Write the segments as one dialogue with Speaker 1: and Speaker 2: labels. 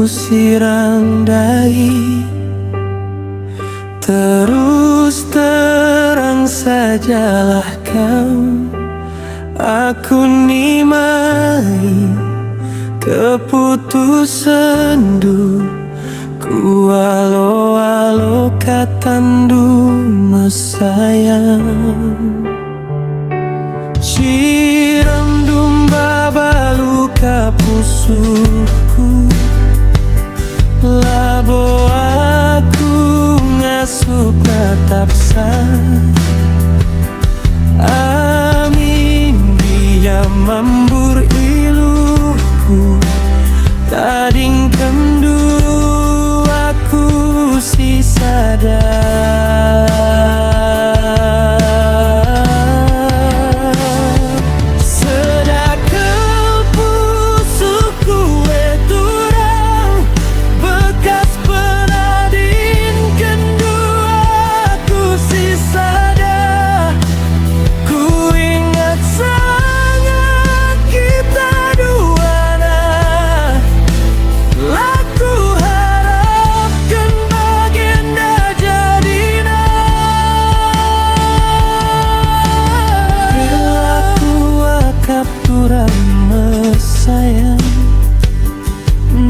Speaker 1: siram dahi. Terus terang sajalah kau, aku nimai keputusanmu. Walau katandu mesayang, siram dumba baluka pusuku, labo aku ngasuh tetap sah. Amin dia mambur iluku, tading kendu aku si sadar. Sedakal pusuku eturang, bekas penadin kendu aku si sadar. Ku ingat sangat kita duana, laku harapkan baginda jadina. Perilaku akap turang mesayang,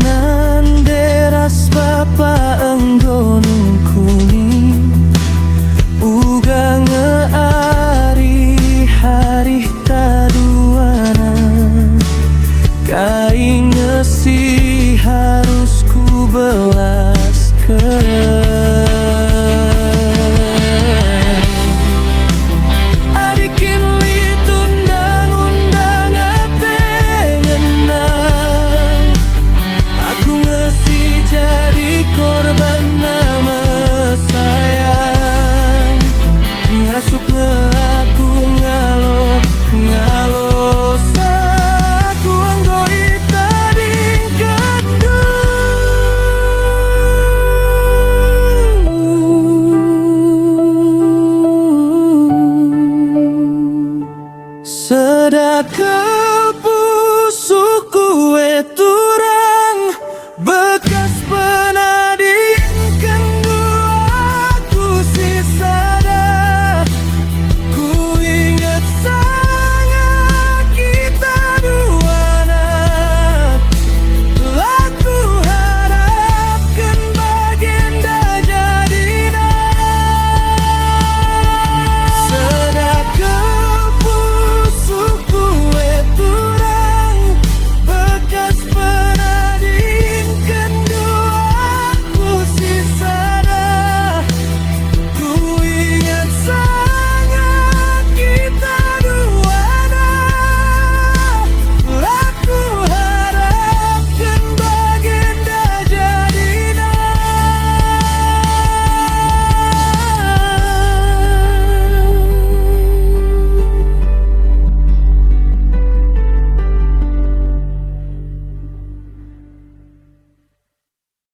Speaker 1: nan deras bapa enggonung kuning, uga ngeari hari taduana. Kain ngesi harus ku belaskan. Adikin litundang-undang apengenang, aku ngesi jadi korban nama sayang. Ngasuk aku ngalo saku anggoi tading kendu. Sedakal